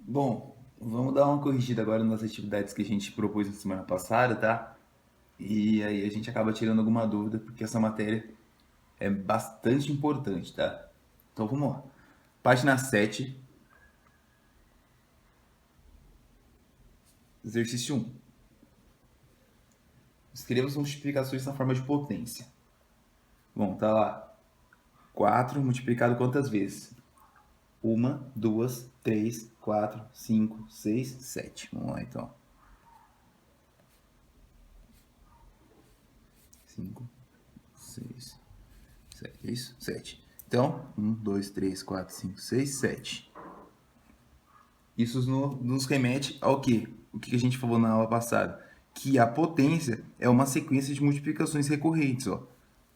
Bom, vamos dar uma corrigida agora nas atividades que a gente propôs na semana passada, tá? E aí a gente acaba tirando alguma dúvida, porque essa matéria é bastante importante, tá? Então vamos lá. Página 7, exercício 1. Escreva as multiplicações na forma de potência. Bom, tá lá. 4 multiplicado quantas vezes? Uma, duas, três, quatro, cinco, seis, sete. Vamos lá então. 5, 6, 7. É isso? 7. Então, 1, 2, 3, 4, 5, 6, 7. Isso nos remete ao quê? O que a gente falou na aula passada? Que a potência é uma sequência de multiplicações recorrentes, ó.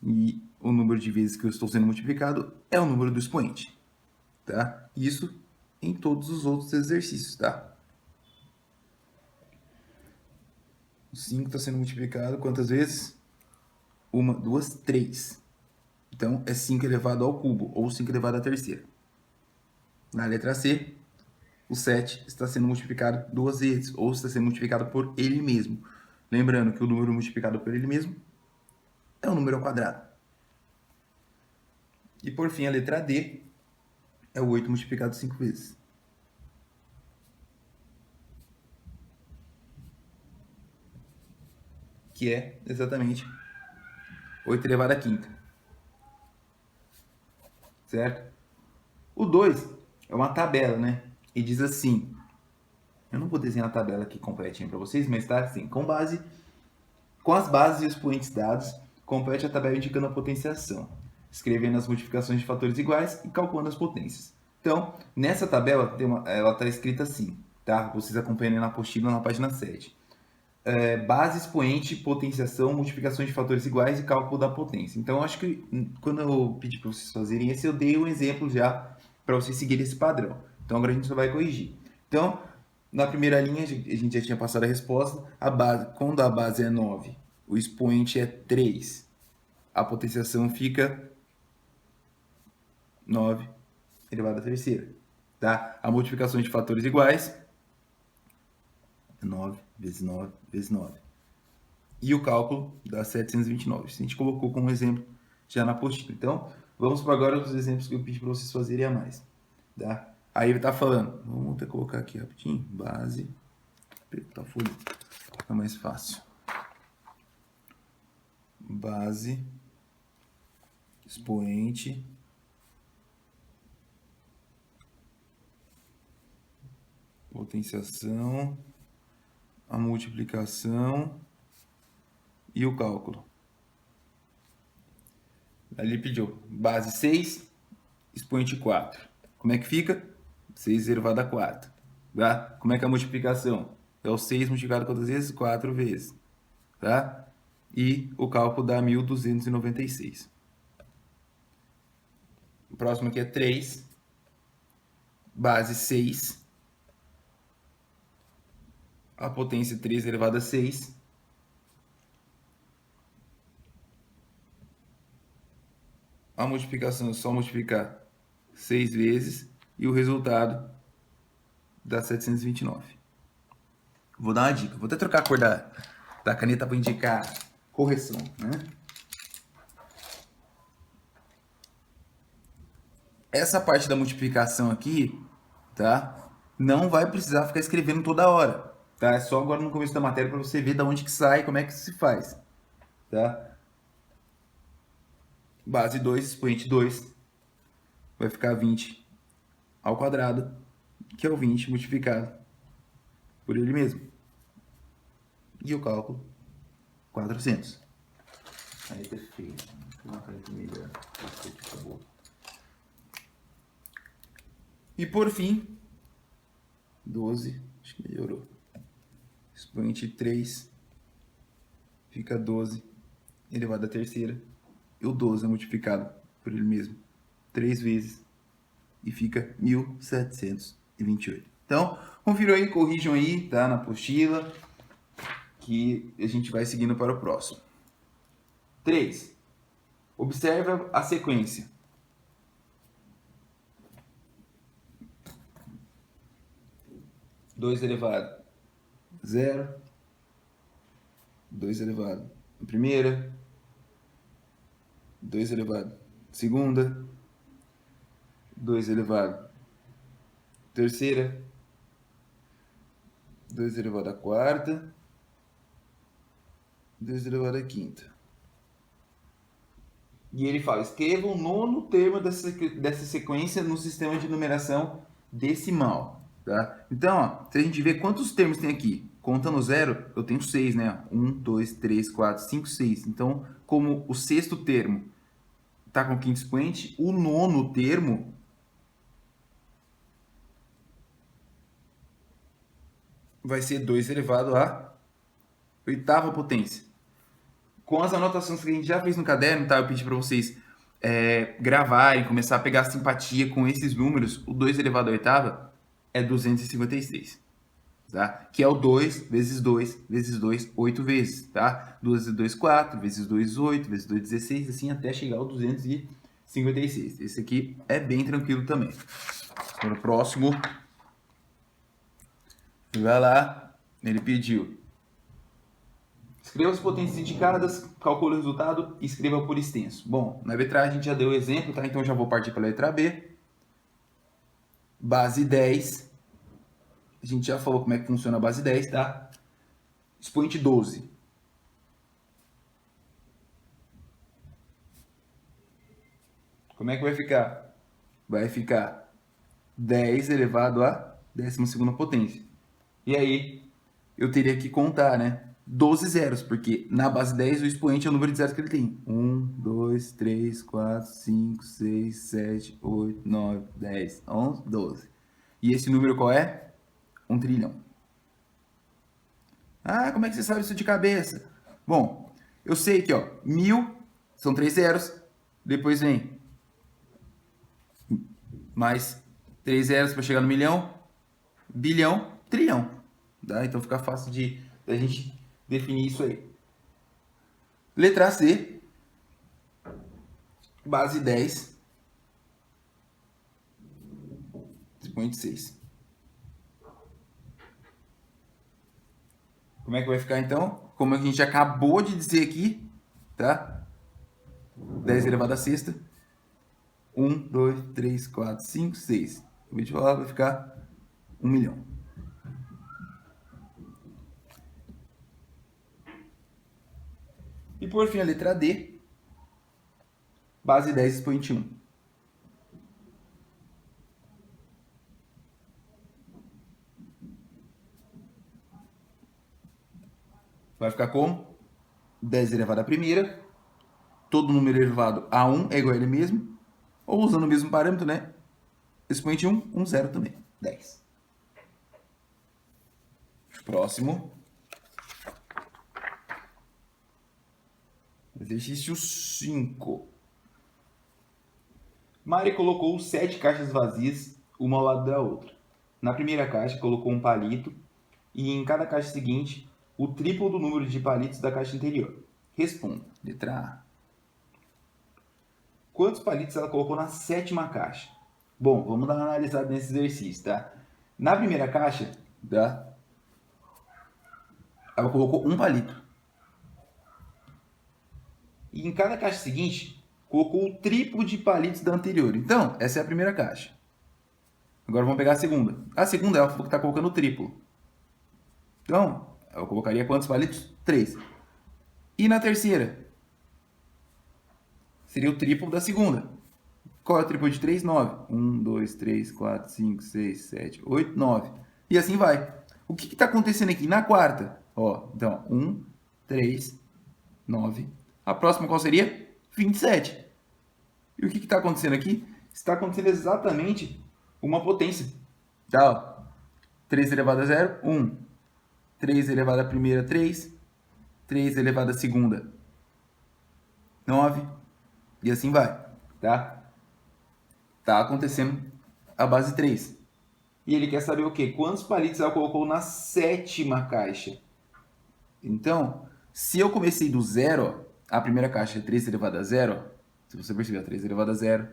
E o número de vezes que eu estou sendo multiplicado é o número do expoente, tá? Isso em todos os outros exercícios, tá? O 5 está sendo multiplicado quantas vezes? Uma, duas, três. Então, é 5 elevado ao cubo, ou 5 elevado à terceira. Na letra C, o 7 está sendo multiplicado duas vezes, ou está sendo multiplicado por ele mesmo. Lembrando que o número multiplicado por ele mesmo é um número ao quadrado. E por fim, a letra D é o 8 multiplicado 5 vezes. Que é exatamente 8 elevado à quinta. Certo? O 2 é uma tabela, né? E diz assim, eu não vou desenhar a tabela aqui completinha para vocês, mas está assim, com as bases e os expoentes dados, complete a tabela indicando a potenciação, escrevendo as multiplicações de fatores iguais e calculando as potências. Então, nessa tabela, ela está escrita assim, tá? Vocês acompanham na apostila na página 7. Base, expoente, potenciação, multiplicações de fatores iguais e cálculo da potência. Então, acho que quando eu pedi para vocês fazerem esse, eu dei um exemplo já para vocês seguirem esse padrão. Então, agora a gente só vai corrigir. Então, na primeira linha, a gente já tinha passado a resposta. A base, quando a base é 9, o expoente é 3, a potenciação fica 9 elevado à terceira. Tá? A multiplicação de fatores iguais é 9 vezes 9 vezes 9. E o cálculo dá 729. A gente colocou como exemplo já na apostila. Então, vamos para agora os exemplos que eu pedi para vocês fazerem a mais. Tá? Aí ele está falando, vamos até colocar aqui rapidinho, base, tá folha, fica mais fácil. Base, expoente, potenciação, a multiplicação e o cálculo. Ali ele pediu base 6, expoente 4. Como é que fica? 6 elevado a 4. Tá? Como é que é a multiplicação? É o 6 multiplicado quantas vezes? 4 vezes. Tá? E o cálculo dá 1.296. O próximo aqui é 3, base 6, a potência 3 elevado a 6. A multiplicação é só multiplicar 6 vezes e o resultado dá 729. Vou dar uma dica. Vou até trocar a cor da caneta para indicar correção, né? Essa parte da multiplicação aqui, tá? Não vai precisar ficar escrevendo toda hora, tá? É só agora no começo da matéria para você ver de onde que sai, como é que se faz, tá? Base 2, expoente 2, vai ficar 20 ao quadrado, que é o 20 multiplicado por ele mesmo. E o cálculo, 400. Aí tá feio. Vou uma caneta melhor. Acabou. E por fim, 12, acho que melhorou. Expoente 3 fica 12 elevado à terceira. E o 12 é multiplicado por ele mesmo 3 vezes e fica 1728. Então, confiram aí, corrijam aí, tá? Na apostila, que a gente vai seguindo para o próximo. 3. Observa a sequência. 2 elevado a 0, 2 elevado a primeira, 2 elevado a segunda, 2 elevado a terceira, 2 elevado a quarta, 2 elevado a quinta. E ele fala, escreva o nono termo dessa sequência no sistema de numeração decimal. Tá? Então, ó, se a gente ver quantos termos tem aqui, contando zero, eu tenho 6, né? 1, 2, 3, 4, 5, 6. Então, como o sexto termo está com o quinto expoente, o nono termo vai ser 2 elevado à oitava potência. Com as anotações que a gente já fez no caderno, tá? Eu pedi para vocês gravarem, começar a pegar simpatia com esses números. O 2 elevado à oitava é 256, tá? Que é o 2 vezes 2 vezes 2, 8 vezes, tá? 2 vezes 2, 4, vezes 2, 8, vezes 2, 16, assim até chegar ao 256. Esse aqui é bem tranquilo também. No próximo, vai lá, ele pediu. Escreva as potências indicadas, calcule o resultado e escreva por extenso. Bom, na letra A a gente já deu o exemplo, tá? Então já vou partir para a letra B. Base 10. A gente já falou como é que funciona a base 10, tá? Expoente 12. Como é que vai ficar? Vai ficar 10 elevado a 12ª potência. E aí, eu teria que contar, né? 12 zeros, porque na base 10 o expoente é o número de zeros que ele tem. 1, 2, 3, 4, 5, 6, 7, 8, 9, 10, 11, 12. E esse número qual é? 1 trilhão. Ah, como é que você sabe isso de cabeça? Bom, eu sei que, ó, 1000 são 3 zeros, depois vem mais 3 zeros para chegar no milhão, bilhão, trilhão. Tá? Então fica fácil de a gente definir isso aí. Letra C, base 10, expoente 6. Como é que vai ficar então? Como a gente acabou de dizer aqui, tá? 10 elevado a sexta. 1, 2, 3, 4, 5, 6. O vídeo vai ficar 1 milhão. E por fim a letra D, base 10, expoente 1. Vai ficar como? 10 elevado à primeira. Todo número elevado a 1 é igual a ele mesmo. Ou usando o mesmo parâmetro, né? Expoente 1, 1, 0 também. 10. Próximo. Exercício 5. Mari colocou 7 caixas vazias, uma ao lado da outra. Na primeira caixa, colocou um palito e em cada caixa seguinte, o triplo do número de palitos da caixa anterior. Responda. Letra A. Quantos palitos ela colocou na sétima caixa? Bom, vamos dar uma analisada nesse exercício, tá? Na primeira caixa, tá? Ela colocou um palito. E em cada caixa seguinte, colocou o triplo de palitos da anterior. Então, essa é a primeira caixa. Agora vamos pegar a segunda. A segunda, ela falou que está colocando o triplo. Então, ela colocaria quantos palitos? 3. E na terceira? Seria o triplo da segunda. Qual é o triplo de 3? 9. 1, 2, 3, 4, 5, 6, 7, 8, 9. E assim vai. O que está acontecendo aqui na quarta? Ó, então, 1, 3, 9. A próxima qual seria? 27. E o que está acontecendo aqui? Está acontecendo exatamente uma potência. Tá, ó. 3 elevado a 0, 1. 3 elevado a primeira, 3. 3 elevado a segunda, 9. E assim vai, tá? Tá acontecendo a base 3. E ele quer saber o quê? Quantos palitos ela colocou na sétima caixa? Então, se eu comecei do zero, ó, a primeira caixa é 3 elevado a 0, se você perceber, 3 elevado a 0,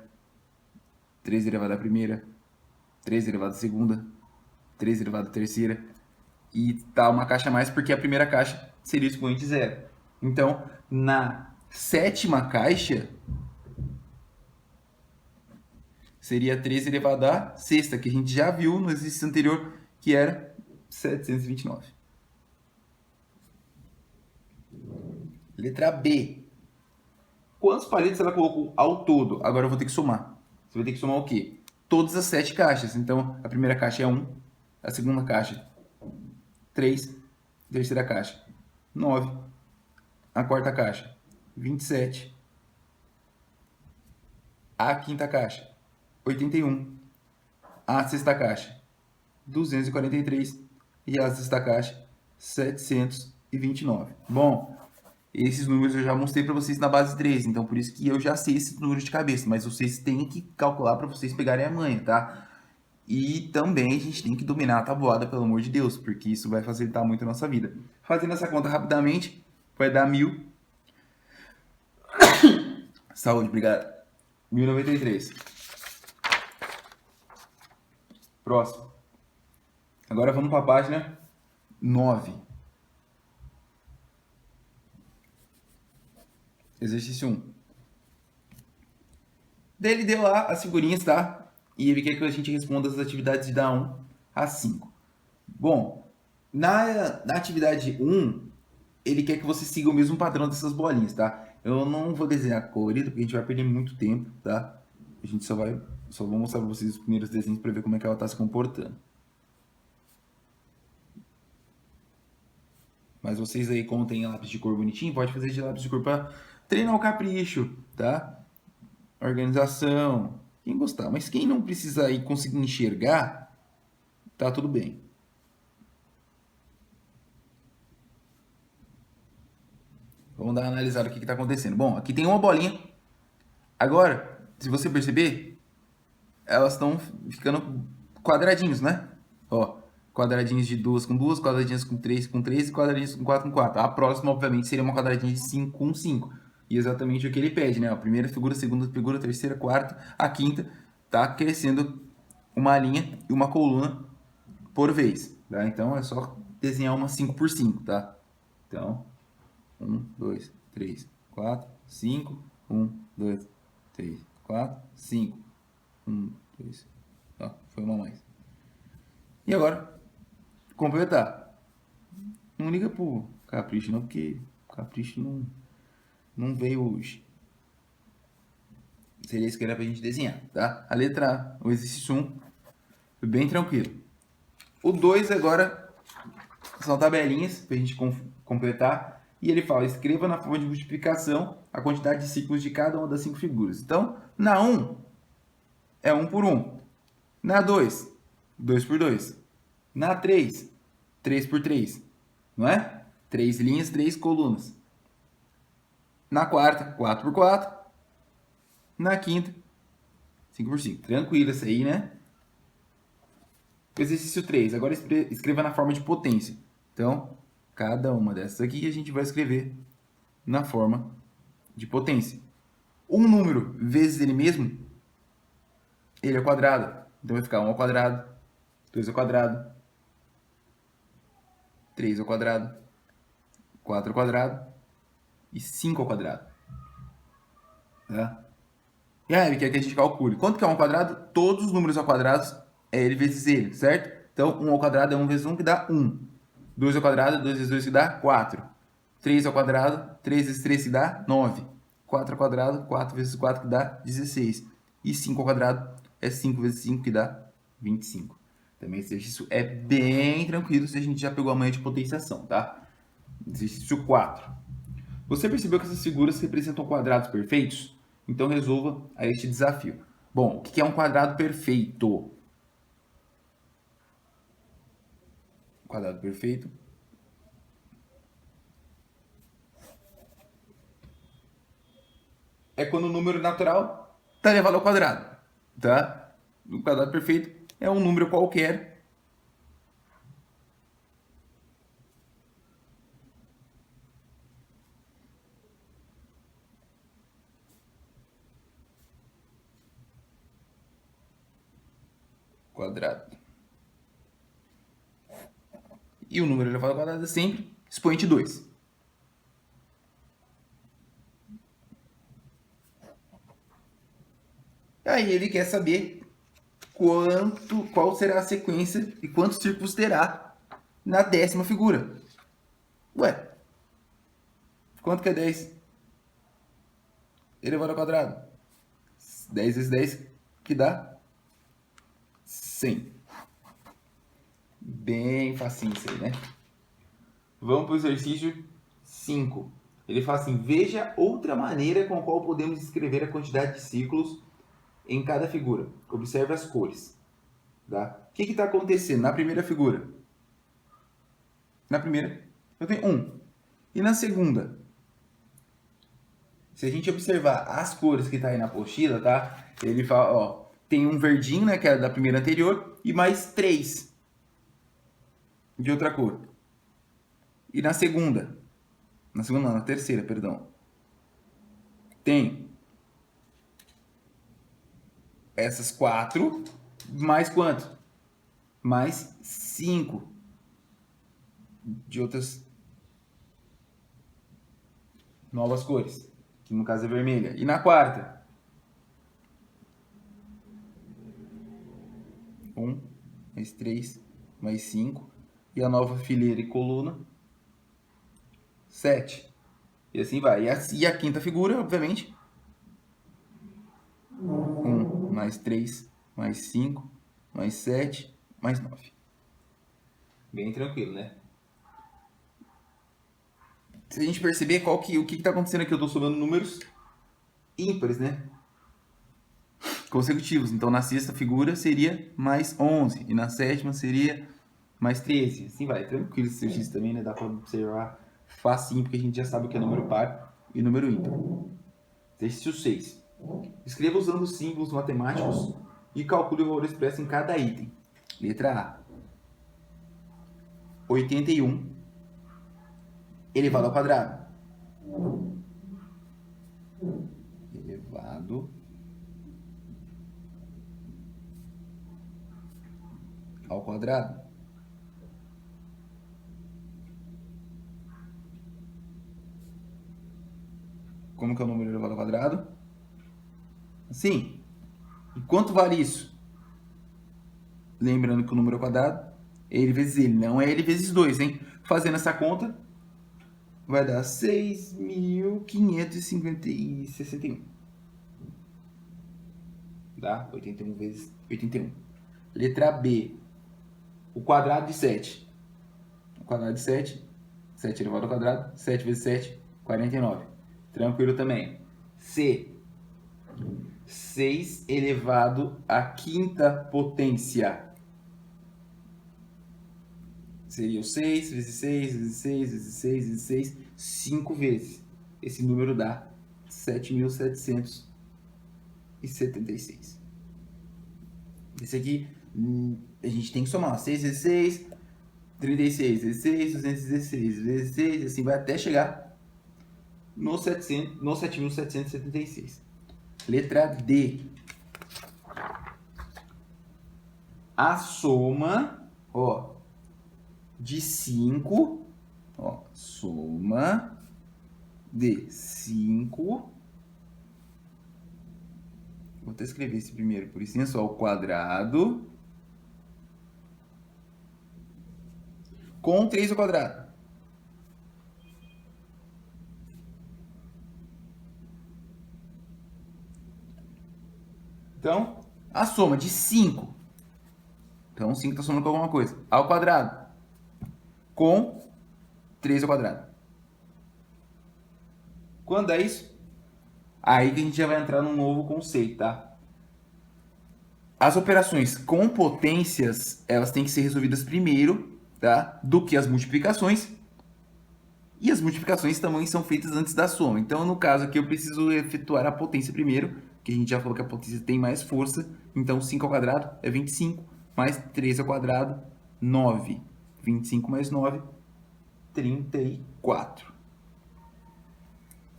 3 elevado a primeira, 3 elevado a segunda, 3 elevado à terceira, e tá uma caixa a mais porque a primeira caixa seria o expoente zero. Então, na sétima caixa, seria 13 elevado à sexta, que a gente já viu no exercício anterior, que era 729. Letra B. Quantos palitos ela colocou ao todo? Agora eu vou ter que somar. Você vai ter que somar o quê? Todas as 7 caixas. Então, a primeira caixa é 1, a segunda caixa 3, a terceira caixa 9, a quarta caixa 27, a quinta caixa 81, a sexta caixa 243 e a sexta caixa 729. Bom, esses números eu já mostrei para vocês na base 3, então por isso que eu já sei esses números de cabeça, mas vocês têm que calcular para vocês pegarem a manha, tá? E também a gente tem que dominar a tabuada, pelo amor de Deus, porque isso vai facilitar muito a nossa vida. Fazendo essa conta rapidamente, vai dar 1000. Saúde, obrigado. 1093. Próximo. Agora vamos para a página 9. Exercício 1. Daí ele deu lá as figurinhas, tá? E ele quer que a gente responda as atividades de da 1 a 5. Bom, na atividade 1, ele quer que você siga o mesmo padrão dessas bolinhas, tá? Eu não vou desenhar colorido, porque a gente vai perder muito tempo, tá? A gente só vou mostrar para vocês os primeiros desenhos para ver como é que ela está se comportando. Mas vocês aí, como tem lápis de cor bonitinho, pode fazer de lápis de cor para treinar o capricho, tá? Organização, quem gostar. Mas quem não precisa aí conseguir enxergar, tá tudo bem. Vamos dar uma analisada no que está acontecendo. Bom, aqui tem uma bolinha. Agora, se você perceber, elas estão ficando quadradinhos, né? Ó, quadradinhos de 2 com 2, quadradinhos com 3 com 3 e quadradinhos com 4 com 4. A próxima, obviamente, seria uma quadradinha de 5 com 5. E exatamente o que ele pede, né? A primeira figura, a segunda figura, a terceira, a quarta, a quinta. Tá crescendo uma linha e uma coluna por vez, tá? Então, é só desenhar uma 5 por 5, tá? Então, 1, 2, 3, 4, 5. 1, 2, 3, 4, 5. 1, 2. Ó, foi uma mais. E agora, completar. Não liga pro capricho não, porque o capricho não veio hoje. Seria isso que era pra gente desenhar, tá? A letra A, o exercício 1, foi bem tranquilo. O 2 agora são tabelinhas pra gente completar. E ele fala, escreva na forma de multiplicação a quantidade de ciclos de cada uma das 5 figuras. Então, na 1, é 1 por 1. Na 2, 2 por 2. Na 3, 3 por 3. Não é? 3 linhas, 3 colunas. Na quarta, 4 por 4. Na quinta, 5 por 5. Tranquilo isso aí, né? Exercício 3. Agora escreva na forma de potência. Então, cada uma dessas aqui a gente vai escrever na forma de potência. Um número vezes ele mesmo, ele é quadrado. Então vai ficar 1 ao quadrado, 2 ao quadrado, 3 ao quadrado, 4 ao quadrado e 5 ao quadrado. Tá? E aí ele quer que a gente calcule. Quanto que é 1 ao quadrado? Todos os números ao quadrado é ele vezes ele, certo? Então, 1 ao quadrado é 1 vezes 1, que dá 1. 2 ao quadrado, 2 vezes 2, que dá 4. 3 ao quadrado, 3 vezes 3, que dá 9. 4 ao quadrado, 4 vezes 4, que dá 16. E 5 ao quadrado é 5 vezes 5, que dá 25. Também esse exercício é bem tranquilo se a gente já pegou a manha de potenciação, tá? Exercício 4. Você percebeu que essas figuras representam quadrados perfeitos? Então resolva a este desafio. Bom, o que é um quadrado perfeito? Quadrado perfeito é quando o número natural está elevado ao quadrado, tá? O quadrado perfeito é um número qualquer quadrado. E o número elevado ao quadrado é sempre expoente 2. Aí ele quer saber qual será a sequência e quantos círculos terá na 10ª figura. Ué, quanto que é 10 elevado ao quadrado? 10 vezes 10, que dá 100. Bem facinho isso aí, né? Vamos para o exercício 5. Ele fala assim, veja outra maneira com a qual podemos escrever a quantidade de círculos em cada figura. Observe as cores. Tá? O que está acontecendo na primeira figura? Na primeira, eu tenho 1. E na segunda? Se a gente observar as cores que está aí na apostila, tá? Ele fala, ó, tem um verdinho, né, que é da primeira anterior, e mais 3 de outra cor. E na segunda? Na segunda não, na terceira, perdão. Tem essas 4, mais quanto? Mais 5 de outras novas cores, que no caso é vermelha. E na quarta? 1, mais 3, mais 5. E a nova fileira e coluna, 7. E assim vai. E a quinta figura, obviamente, 1, mais 3, mais 5, mais 7, mais 9. Bem tranquilo, né? Se a gente perceber o que está acontecendo aqui, eu estou somando números ímpares, né? Consecutivos. Então, na sexta figura seria mais 11. E na sétima seria mais 13. Assim vai. Tranquilo esse exercício também, né? Dá para observar facinho, porque a gente já sabe o que é número par e número ímpar. Exercício 6. Escreva usando os símbolos matemáticos e calcule o valor expresso em cada item. Letra A. 81 elevado ao quadrado. Elevado ao quadrado. Como que é o número elevado ao quadrado? Assim. E quanto vale isso? Lembrando que o número ao quadrado é ele vezes ele, não é ele vezes 2, hein? Fazendo essa conta, vai dar 6.561. Dá? 81 vezes 81. Letra B. O quadrado de 7. O quadrado de 7. 7 elevado ao quadrado. 7 vezes 7, 49. Tranquilo também. C. 6 elevado à quinta potência. Seria o 6 vezes 6 vezes 6 vezes 6 vezes 6, 5 vezes. Esse número dá 7.776. Esse aqui a gente tem que somar 6 vezes 6, 36 vezes 6, 216 vezes 6, assim vai até chegar no 7.776. Letra D. A soma, ó, de 5, ó, soma de 5, vou até escrever esse primeiro por licença, ao quadrado, com 3 ao quadrado. Então, a soma de 5, então 5 está somando com alguma coisa, ao quadrado, com 3 ao quadrado. Quando é isso? Aí que a gente já vai entrar num novo conceito, tá? As operações com potências, elas têm que ser resolvidas primeiro, tá? Do que as multiplicações. E as multiplicações também são feitas antes da soma. Então, no caso aqui, eu preciso efetuar a potência primeiro, que a gente já falou que a potência tem mais força. Então, 5 ao quadrado é 25, mais 3 ao quadrado, 9. 25 mais 9, 34.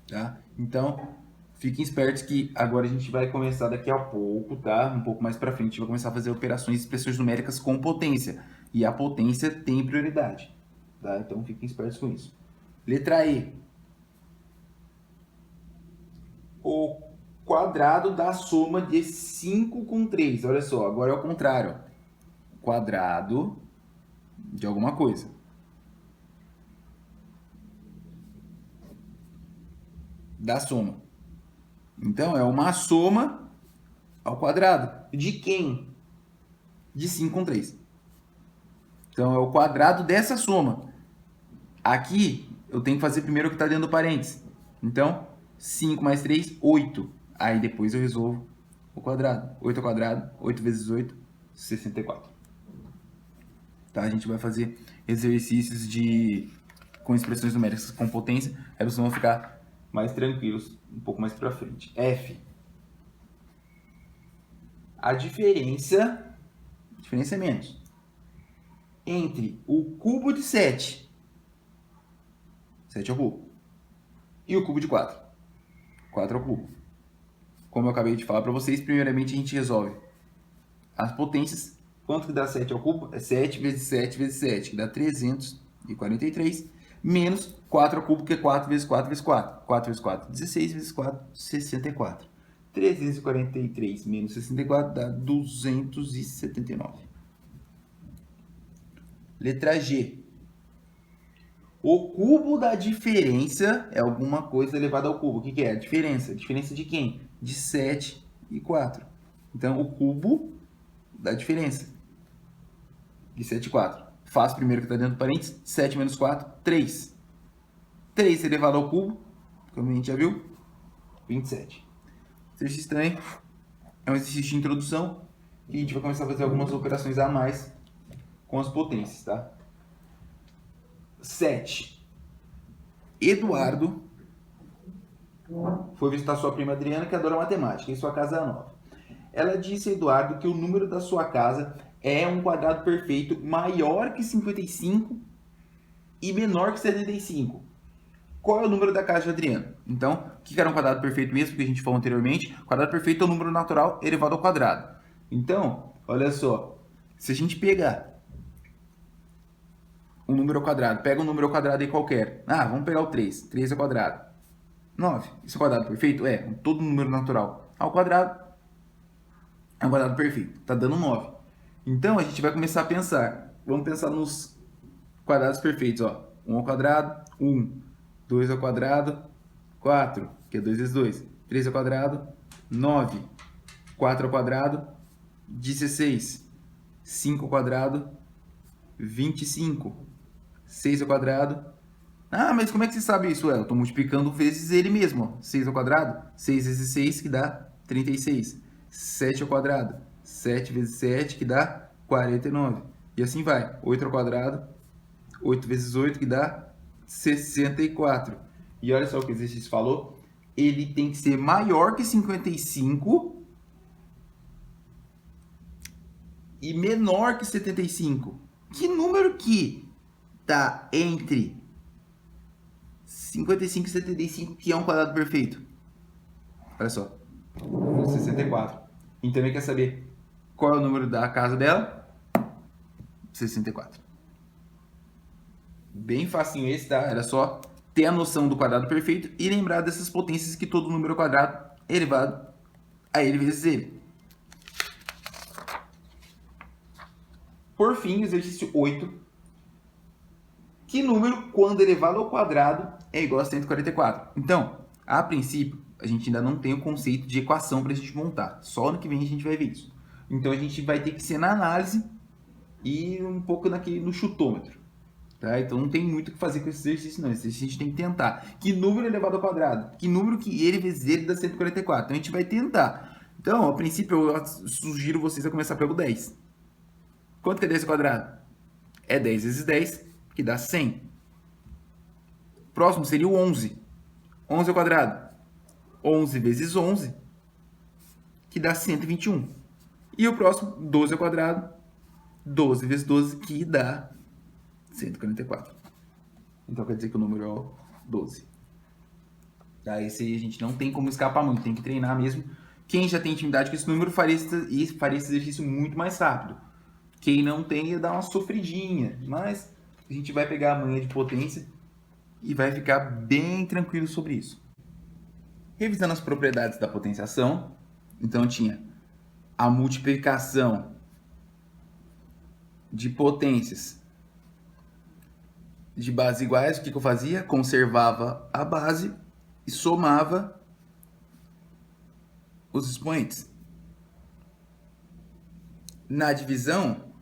Tá? Então, fiquem espertos que agora a gente vai começar daqui a pouco, tá? Um pouco mais para frente, a gente vai começar a fazer operações de expressões numéricas com potência. E a potência tem prioridade. Tá? Então fiquem espertos com isso. Letra E. O quadrado da soma de 5 com 3. Olha só, agora é o contrário. Quadrado de alguma coisa. Da soma. Então, é uma soma ao quadrado. De quem? De 5 com 3. Então, é o quadrado dessa soma. Aqui, eu tenho que fazer primeiro o que está dentro do parênteses. Então, 5 mais 3, 8. Aí, depois eu resolvo o quadrado. 8 ao quadrado, 8 vezes 8, 64. Tá? A gente vai fazer exercícios com expressões numéricas com potência. Aí vocês vão ficar mais tranquilos um pouco mais para frente. F. A diferença é menos, entre o cubo de 7 ao cubo, e o cubo de 4 ao cubo. Como eu acabei de falar para vocês, primeiramente a gente resolve as potências. Quanto que dá 7 ao cubo? É 7 vezes 7 vezes 7, que dá 343, menos 4 ao cubo, que é 4 vezes 4 vezes 4. 4 vezes 4, 16 vezes 4, 64. 343 menos 64 dá 279. Letra G. O cubo da diferença é alguma coisa elevada ao cubo. O que é? A diferença. Diferença de quem? De 7 e 4. Então, o cubo da diferença de 7 e 4. Faz primeiro que está dentro do parênteses. 7 menos 4, 3. 3 elevado ao cubo, como a gente já viu, 27. Exercício também é um exercício de introdução e a gente vai começar a fazer algumas operações a mais com as potências, tá? 7. Eduardo foi visitar sua prima Adriana, que adora matemática, em sua casa nova. Ela disse a Eduardo que o número da sua casa é um quadrado perfeito maior que 55 e menor que 75. Qual é o número da casa de Adriano? Então, o que era um quadrado perfeito mesmo, que a gente falou anteriormente? Quadrado perfeito é o número natural elevado ao quadrado. Então, olha só, se a gente pegar um número ao quadrado, pega um número ao quadrado aí qualquer. Vamos pegar o 3. 3 ao quadrado. 9. Isso é quadrado perfeito? É, todo número natural ao quadrado é um quadrado perfeito. Tá dando 9. Então, a gente vai começar a pensar. Vamos pensar nos quadrados perfeitos, ó. 1 ao quadrado, 1. 2 ao quadrado, 4, que é 2 vezes 2. 3 ao quadrado, 9. 4 ao quadrado, 16. 5 ao quadrado, 25. 6 ao quadrado. Mas como é que você sabe isso? Eu estou multiplicando vezes ele mesmo. Ó. 6 ao quadrado, 6 vezes 6, que dá 36. 7 ao quadrado, 7 vezes 7, que dá 49. E assim vai. 8 ao quadrado, 8 vezes 8, que dá 64. E olha só o que o exercício falou. Ele tem que ser maior que 55 e menor que 75. Que número que está entre 55 e 75, que é um quadrado perfeito? Olha só. 64. Então ele quer saber qual é o número da casa dela? 64. Bem facinho esse, tá? Era só ter a noção do quadrado perfeito e lembrar dessas potências, que todo número quadrado é elevado a ele vezes ele. Por fim, exercício 8. Que número, quando elevado ao quadrado, é igual a 144? Então, a princípio, a gente ainda não tem o conceito de equação para a gente montar. Só ano que vem a gente vai ver isso. Então, a gente vai ter que ser na análise e um pouco no chutômetro. Tá? Então não tem muito o que fazer com esse exercício, não. Esse exercício a gente tem que tentar. Que número elevado ao quadrado? Que número que ele vezes ele dá 144? Então a gente vai tentar. Então, a princípio, eu sugiro vocês a começar pelo 10. Quanto que é 10 ao quadrado? É 10 vezes 10, que dá 100. Próximo seria o 11. 11 ao quadrado. 11 vezes 11, que dá 121. E o próximo, 12 ao quadrado. 12 vezes 12, que dá 144. Então quer dizer que o número é o 12. Tá? Esse aí a gente não tem como escapar muito, tem que treinar mesmo. Quem já tem intimidade com esse número faria esse exercício muito mais rápido. Quem não tem ia dar uma sofridinha, mas a gente vai pegar a manha de potência e vai ficar bem tranquilo sobre isso. Revisando as propriedades da potenciação, então tinha a multiplicação de potências de bases iguais. O que eu fazia? Conservava a base e somava os expoentes. Na divisão,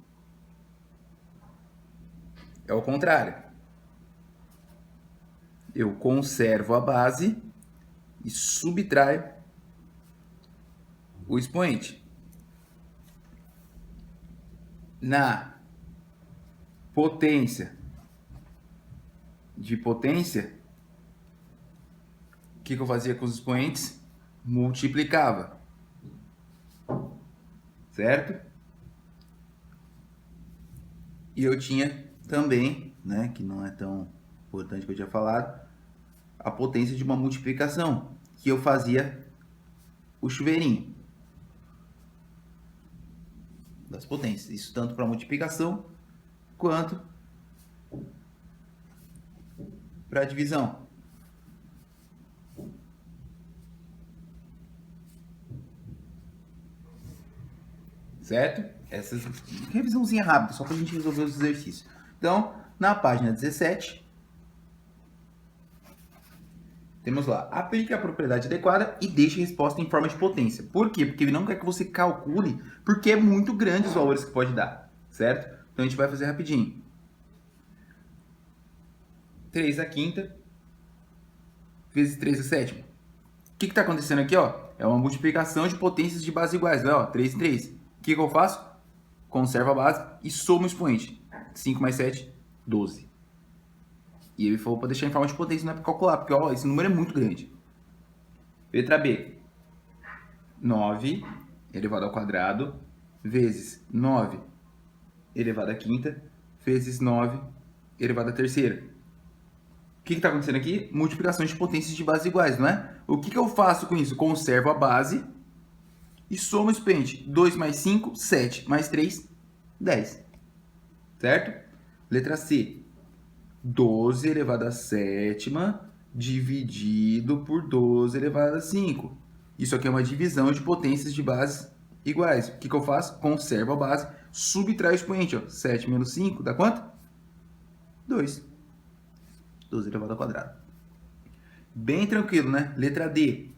é o contrário. Eu conservo a base e subtraio o expoente. Na potência de potência, o que eu fazia com os expoentes? Multiplicava. Certo? E eu tinha também, né, que não é tão importante que eu tinha falado, a potência de uma multiplicação, que eu fazia o chuveirinho das potências. Isso tanto para multiplicação quanto para divisão. Certo? Essa revisãozinha rápida, só para a gente resolver os exercícios. Então, na página 17, temos lá, aplique a propriedade adequada e deixe a resposta em forma de potência. Por quê? Porque ele não quer que você calcule, porque é muito grande os valores que pode dar, certo? Então, a gente vai fazer rapidinho. 3 à quinta vezes 3 à sétima. O que está acontecendo aqui? Ó? É uma multiplicação de potências de base iguais, né? Ó, 3 em 3. O que eu faço? Conservo a base e somo o expoente. 5 mais 7, 12. E ele falou para deixar em forma de potência, não é para calcular, porque ó, esse número é muito grande. Letra B. 9 elevado ao quadrado vezes 9 elevado à quinta vezes 9 elevado à terceira. O que está acontecendo aqui? Multiplicação de potências de bases iguais, não é? O que eu faço com isso? Conservo a base e somo o expoente. 2 mais 5, 7. Mais 3, 10. Certo? Letra C. 12 elevado à sétima dividido por 12 elevado a 5. Isso aqui é uma divisão de potências de bases iguais. O que eu faço? Conservo a base, subtraio o expoente. Ó. 7 menos 5 dá quanto? 2. 12 elevado ao quadrado. Bem tranquilo, né? Letra D.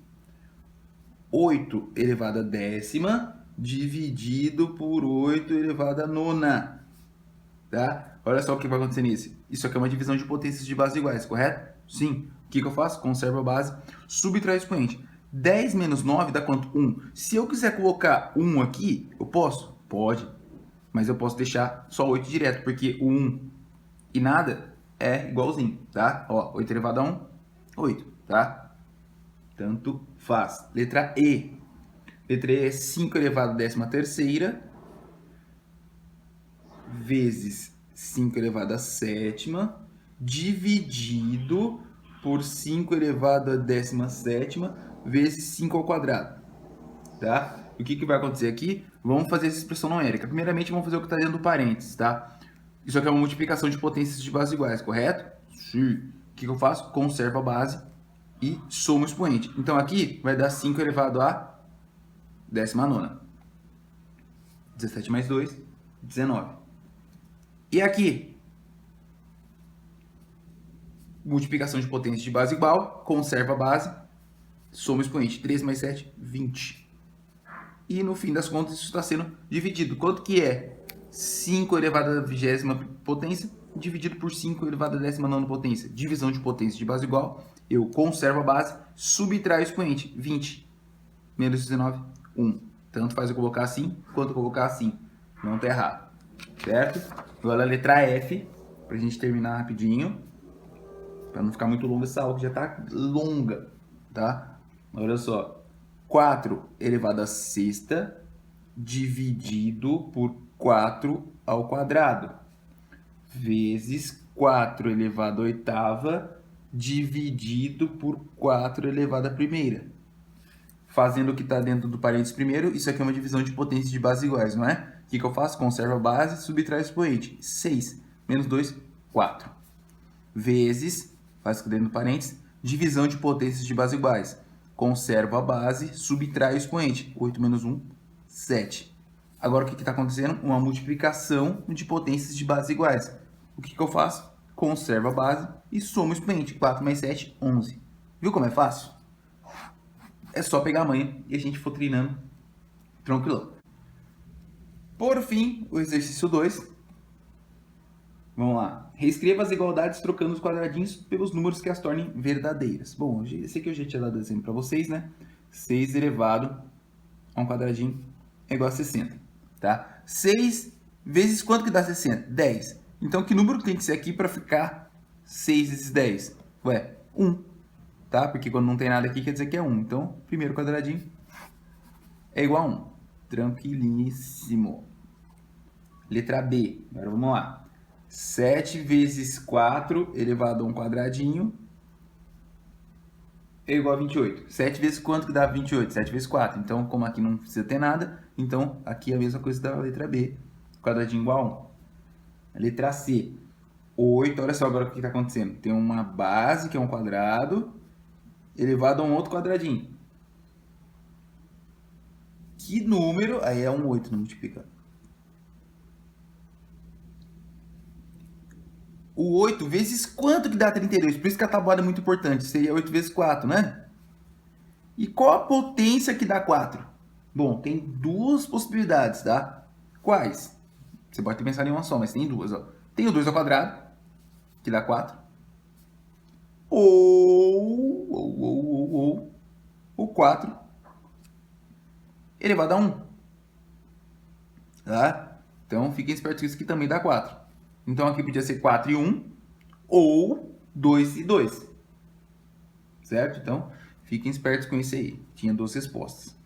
8 elevado a décima dividido por 8 elevado a nona. Tá? Olha só o que vai acontecer nisso. Isso aqui é uma divisão de potências de bases iguais, correto? Sim. O que eu faço? Conservo a base, subtraio o expoente. 10 menos 9 dá quanto? 1. Se eu quiser colocar 1 aqui, eu posso? Pode. Mas eu posso deixar só 8 direto, porque o 1 e nada é igualzinho, tá? Ó, 8 elevado a 1, 8, tá? Tanto faz. Letra E. Letra E é 5 elevado a décima terceira vezes 5 elevado a sétima dividido por 5 elevado a décima sétima vezes 5 ao quadrado. Tá? O que vai acontecer aqui? Vamos fazer essa expressão numérica. Primeiramente, vamos fazer o que está dentro do parênteses, tá? Isso aqui é uma multiplicação de potências de bases iguais, correto? Sim. O que eu faço? Conservo a base e somo o expoente. Então, aqui vai dar 5 elevado a décima nona. 17 mais 2, 19. E aqui? Multiplicação de potências de base igual, conserva a base, soma o expoente. 13 mais 7, 20. E no fim das contas, isso está sendo dividido. Quanto que é 5 elevado à 20ª potência dividido por 5 elevado à 19ª potência? Divisão de potência de base igual. Eu conservo a base, subtraio o expoente. 20 menos 19, 1. Tanto faz eu colocar assim, quanto eu colocar assim. Não está errado. Certo? Agora a letra F, para a gente terminar rapidinho. Para não ficar muito longa essa aula, que já está longa. Tá? Olha só. 4 elevado à sexta dividido por 4 ao quadrado vezes 4 elevado à oitava dividido por 4 elevado à primeira. Fazendo o que está dentro do parênteses primeiro, isso aqui é uma divisão de potências de bases iguais, não é? O que eu faço? Conservo a base, subtraio o expoente. 6 menos 2, 4. Vezes, faz dentro do parênteses, divisão de potências de base iguais. Conserva a base, subtrai o expoente. 8 menos 1, 7. Agora, o que está acontecendo? Uma multiplicação de potências de bases iguais. O que eu faço? Conservo a base e somo o expoente. 4 mais 7, 11. Viu como é fácil? É só pegar a manha e a gente for treinando tranquilo. Por fim, o exercício 2. Vamos lá. Reescreva as igualdades trocando os quadradinhos pelos números que as tornem verdadeiras. Bom, esse aqui eu já tinha dado exemplo para vocês, né? 6 elevado a um quadradinho é igual a 60, tá? 6 vezes quanto que dá 60? 10. Então, que número tem que ser aqui para ficar 6 vezes 10? Ué, 1, tá? Porque quando não tem nada aqui, quer dizer que é 1. Então, primeiro quadradinho é igual a 1. Tranquilíssimo. Letra B. Agora vamos lá. 7 vezes 4 elevado a um quadradinho é igual a 28. 7 vezes quanto que dá 28? 7 vezes 4. Então, como aqui não precisa ter nada, então aqui é a mesma coisa da letra B. Quadradinho igual a 1. Letra C. 8. Olha só agora o que está acontecendo. Tem uma base, que é um quadrado, elevado a um outro quadradinho. Que número? Aí é um 8 não multiplica. O 8 vezes quanto que dá 32? Por isso que a tabuada é muito importante. Seria 8 vezes 4, né? E qual a potência que dá 4? Bom, tem duas possibilidades, tá? Quais? Você pode ter pensado em uma só, mas tem duas. Ó. Tem o 2 ao quadrado, que dá 4. Ou o 4 elevado a 1. Tá? Então, fiquem espertos que isso aqui também dá 4. Então, aqui podia ser 4 e 1, ou 2 e 2. Certo? Então, fiquem espertos com isso aí. Tinha duas respostas.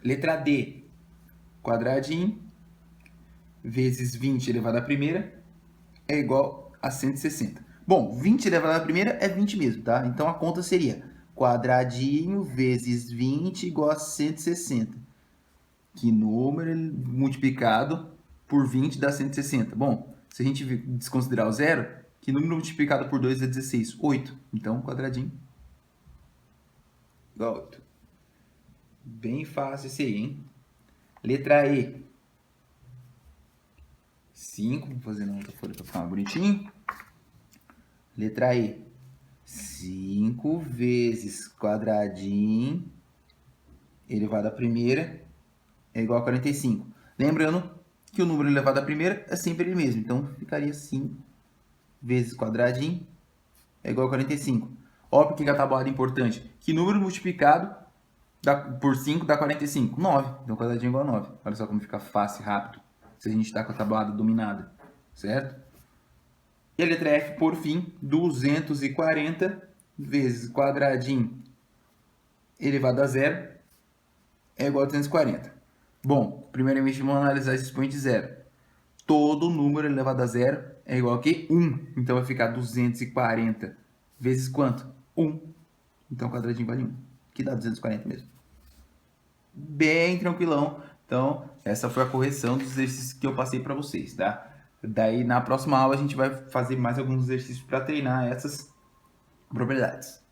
Letra D. Quadradinho vezes 20 elevado à primeira é igual a 160. Bom, 20 elevado à primeira é 20 mesmo, tá? Então, a conta seria quadradinho vezes 20 igual a 160. Que número multiplicado por 20 dá 160? Bom, se a gente desconsiderar o zero, que número multiplicado por 2 é 16? 8. Então, quadradinho igual a 8. Bem fácil esse aí, hein? Letra E. 5. Vou fazer na outra folha para ficar mais bonitinho. Letra E. 5 vezes quadradinho elevado à primeira é igual a 45. Lembrando que o número elevado à primeira é sempre ele mesmo. Então, ficaria 5 vezes quadradinho é igual a 45. Ó, porque a tabuada é importante. Que número multiplicado por 5 dá 45? 9. Então, quadradinho é igual a 9. Olha só como fica fácil e rápido se a gente está com a tabuada dominada. Certo? E a letra F, por fim, 240 vezes quadradinho elevado a zero é igual a 240. Bom, primeiramente vamos analisar esse expoente zero. Todo número elevado a zero é igual a quê? 1. Então vai ficar 240 vezes quanto? 1. Então o quadradinho vale 1. Que dá 240 mesmo. Bem tranquilão. Então, essa foi a correção dos exercícios que eu passei para vocês, tá? Daí, na próxima aula, a gente vai fazer mais alguns exercícios para treinar essas propriedades.